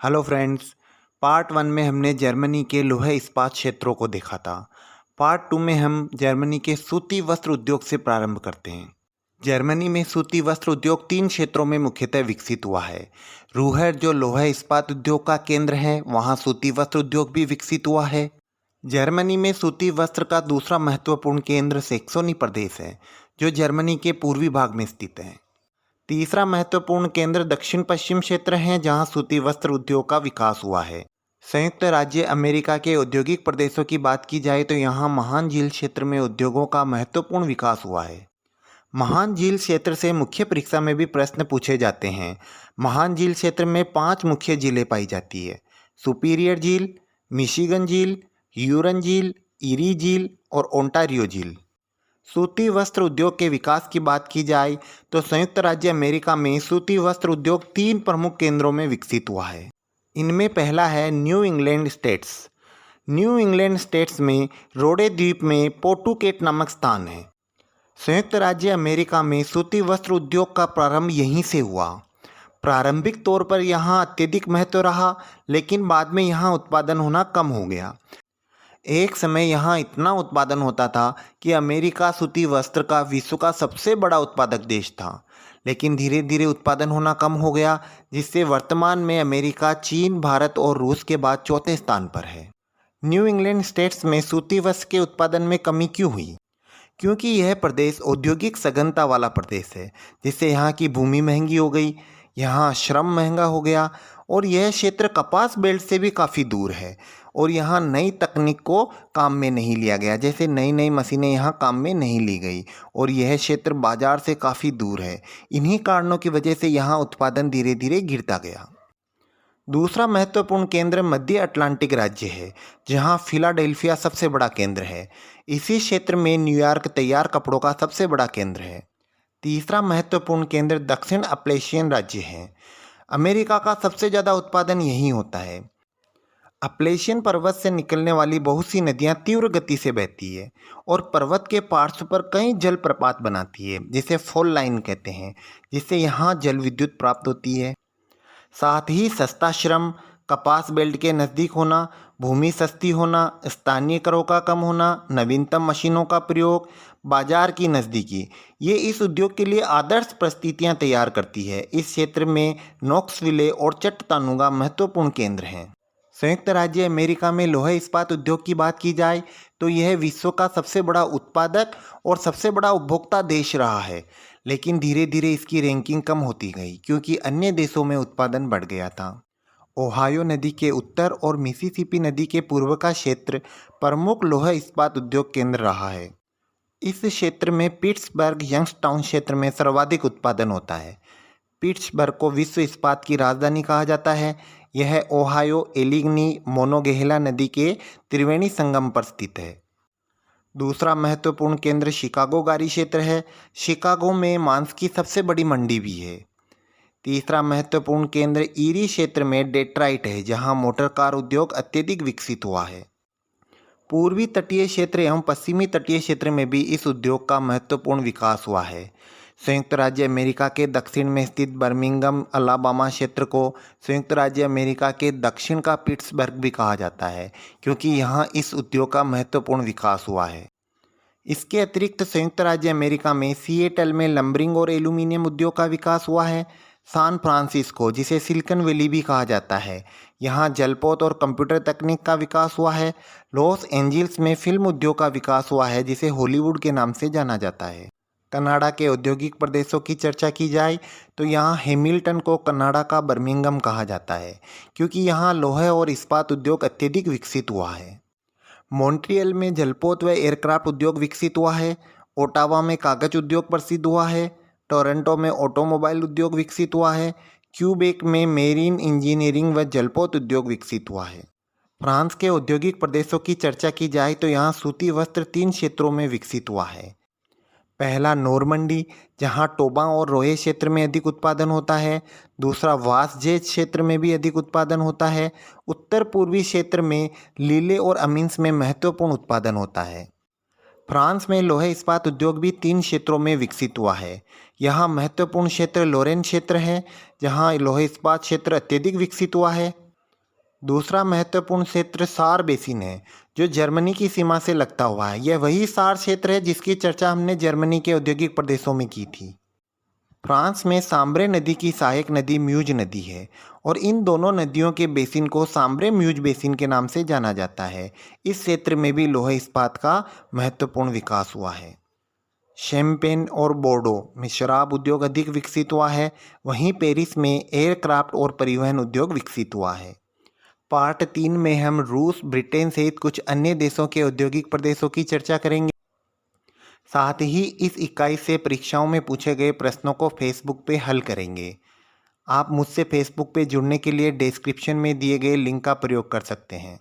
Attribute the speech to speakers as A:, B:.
A: Hello friends. Part 1 में हमने Germany के लौह इस्पात क्षेत्रों को देखा था। पार्ट 2 में हम जर्मनी के सूती वस्त्र उद्योग से प्रारंभ करते हैं। जर्मनी में सूती वस्त्र उद्योग 3 क्षेत्रों में मुख्यतः विकसित हुआ है। रूहर जो लौह इस्पात उद्योग का केंद्र है, वहाँ सूती वस्त्र उद्योग भी विकसित हुआ है। जर्मनी में सूती वस्त्र का दूसरा महत्वपूर्ण केंद्र सैक्सोनी प्रदेश है, जो जर्मनी के पूर्वी भाग में स्थित है। तीसरा महत्वपूर्ण केंद्र दक्षिण पश्चिम क्षेत्र है, जहां सूती वस्त्र उद्योग का विकास हुआ है। संयुक्त राज्य अमेरिका के औद्योगिक प्रदेशों की बात की जाए तो यहां महान झील क्षेत्र में उद्योगों का महत्वपूर्ण विकास हुआ है। महान झील क्षेत्र से मुख्य परीक्षा में भी प्रश्न पूछे जाते हैं। महान झील क्षेत्र में 5 मुख्य झीलें पाई जाती है: सुपीरियर झील, मिशिगन झील, ह्यूरन झील, इरी झील और ओंटारियो झील। सूती वस्त्र उद्योग के विकास की बात की जाए तो संयुक्त राज्य अमेरिका में सूती वस्त्र उद्योग 3 प्रमुख केंद्रों में विकसित हुआ है। इनमें पहला है new England states. New England states में रोडे द्वीप में पोटुकेट नामक स्थान है। संयुक्त राज्य अमेरिका में सूती वस्त्र उद्योग का प्रारंभ यहीं से हुआ। प्रारंभिक तौर पर यहाँ अत्यधिक महत्व रहा, लेकिन बाद में यहाँ उत्पादन होना कम हो गया। एक समय यहाँ इतना उत्पादन होता था कि अमेरिका सूती वस्त्र का विश्व का सबसे बड़ा उत्पादक देश था, लेकिन धीरे धीरे उत्पादन होना कम हो गया, जिससे वर्तमान में अमेरिका चीन, भारत और रूस के बाद चौथे स्थान पर है। न्यू इंग्लैंड स्टेट्स में सूती वस्त्र के उत्पादन में कमी क्यों हुई? क्योंकि यह प्रदेश औद्योगिक सघनता वाला प्रदेश है, जिससे यहाँ की भूमि महंगी हो गई, यहाँ श्रम महंगा हो गया और यह क्षेत्र कपास बेल्ट से भी काफ़ी दूर है और यहाँ नई तकनीक को काम में नहीं लिया गया। जैसे नई नई मशीनें यहाँ काम में नहीं ली गई और यह क्षेत्र बाजार से काफ़ी दूर है। इन्हीं कारणों की वजह से यहाँ उत्पादन धीरे धीरे गिरता गया। दूसरा महत्वपूर्ण केंद्र मध्य अटलांटिक राज्य है, जहाँ फिलाडेल्फिया सबसे बड़ा केंद्र है। इसी क्षेत्र में न्यूयॉर्क तैयार कपड़ों का सबसे बड़ा केंद्र है। तीसरा महत्वपूर्ण केंद्र दक्षिण अप्लेशियन राज्य है। अमेरिका का सबसे ज़्यादा उत्पादन यहीं होता है। अप्लेशियन पर्वत से निकलने वाली बहुत सी नदियां तीव्र गति से बहती है और पर्वत के पार्श्व पर कई जलप्रपात बनाती है, जिसे फॉल लाइन कहते हैं, जिससे यहाँ जल विद्युत प्राप्त होती है। साथ ही सस्ता श्रम, कपास बेल्ट के नज़दीक होना, भूमि सस्ती होना, स्थानीय करों का कम होना, नवीनतम मशीनों का प्रयोग, बाजार की नज़दीकी, ये इस उद्योग के लिए आदर्श परिस्थितियाँ तैयार करती है। इस क्षेत्र में नोक्सविले और चट्टानूगा महत्वपूर्ण केंद्र हैं। संयुक्त राज्य अमेरिका में लौह इस्पात उद्योग की बात की जाए तो यह विश्व का सबसे बड़ा उत्पादक और सबसे बड़ा उपभोक्ता देश रहा है, लेकिन धीरे धीरे इसकी रैंकिंग कम होती गई क्योंकि अन्य देशों में उत्पादन बढ़ गया था। ओहायो नदी के उत्तर और मिसिसिपी नदी के पूर्व का क्षेत्र प्रमुख लौह इस्पात उद्योग केंद्र रहा है। इस क्षेत्र में पिट्सबर्ग यंगस्टाउन क्षेत्र में सर्वाधिक उत्पादन होता है। पिट्सबर्ग को विश्व इस्पात की राजधानी कहा जाता है। यह ओहायो, एलिगनी, मोनोगेहला नदी के त्रिवेणी संगम पर स्थित है। दूसरा महत्वपूर्ण केंद्र शिकागो गारी क्षेत्र है। शिकागो में मांस की सबसे बड़ी मंडी भी है। तीसरा महत्वपूर्ण केंद्र ईरी क्षेत्र में डेट्राइट है, जहां मोटर कार उद्योग अत्यधिक विकसित हुआ है। पूर्वी तटीय क्षेत्र एवं पश्चिमी तटीय क्षेत्र में भी इस उद्योग का महत्वपूर्ण विकास हुआ है। संयुक्त राज्य अमेरिका के दक्षिण में स्थित बर्मिंघम, अलाबामा क्षेत्र को संयुक्त राज्य अमेरिका के दक्षिण का पिट्सबर्ग भी कहा जाता है, क्योंकि यहाँ इस उद्योग का महत्वपूर्ण विकास हुआ है। इसके अतिरिक्त संयुक्त राज्य अमेरिका में सिएटल में लंबरिंग और एल्यूमिनियम उद्योग का विकास हुआ है। सान फ्रांसिस्को, जिसे सिलिकॉन वैली भी कहा जाता है, यहाँ जलपोत और कंप्यूटर तकनीक का विकास हुआ है। लॉस एंजल्स में फिल्म उद्योग का विकास हुआ है, जिसे हॉलीवुड के नाम से जाना जाता है। कनाडा के औद्योगिक प्रदेशों की चर्चा की जाए तो यहाँ हैमिल्टन को कनाडा का बर्मिंघम कहा जाता है, क्योंकि यहाँ लोहे और इस्पात उद्योग अत्यधिक विकसित हुआ है। मॉन्ट्रियल में जलपोत व एयरक्राफ्ट उद्योग विकसित हुआ है। ओटावा में कागज उद्योग प्रसिद्ध हुआ है। टोरंटो में ऑटोमोबाइल उद्योग विकसित हुआ है। क्यूबेक में मेरीन इंजीनियरिंग व जलपोत उद्योग विकसित हुआ है। फ्रांस के औद्योगिक प्रदेशों की चर्चा की जाए तो यहाँ सूती वस्त्र 3 क्षेत्रों में विकसित हुआ है। पहला नॉर्मंडी, जहाँ टोबा और रोये क्षेत्र में अधिक उत्पादन होता है। दूसरा वासजेज क्षेत्र में भी अधिक उत्पादन होता है। उत्तर पूर्वी क्षेत्र में लीले और अमीन्स में महत्वपूर्ण उत्पादन होता है। फ्रांस में लोहे इस्पात उद्योग भी 3 क्षेत्रों में विकसित हुआ है। यहाँ महत्वपूर्ण क्षेत्र लोरेन क्षेत्र है, जहाँ लोहे इस्पात क्षेत्र अत्यधिक विकसित हुआ है। दूसरा महत्वपूर्ण क्षेत्र सार बेसिन है, जो जर्मनी की सीमा से लगता हुआ है। यह वही सार क्षेत्र है जिसकी चर्चा हमने जर्मनी के औद्योगिक प्रदेशों में की थी। फ्रांस में सांब्रे नदी की सहायक नदी म्यूज नदी है और इन दोनों नदियों के बेसिन को सांब्रे म्यूज बेसिन के नाम से जाना जाता है। इस क्षेत्र में भी लोहा इस्पात का महत्वपूर्ण विकास हुआ है। शैम्पेन और बोर्डो में शराब उद्योग अधिक विकसित हुआ है, वहीं पेरिस में एयरक्राफ्ट और परिवहन उद्योग विकसित हुआ है। पार्ट 3 में हम रूस, ब्रिटेन सहित कुछ अन्य देशों के औद्योगिक प्रदेशों की चर्चा करेंगे। साथ ही इस इकाई से परीक्षाओं में पूछे गए प्रश्नों को फेसबुक पे हल करेंगे। आप मुझसे फेसबुक पे जुड़ने के लिए डिस्क्रिप्शन में दिए गए लिंक का प्रयोग कर सकते हैं।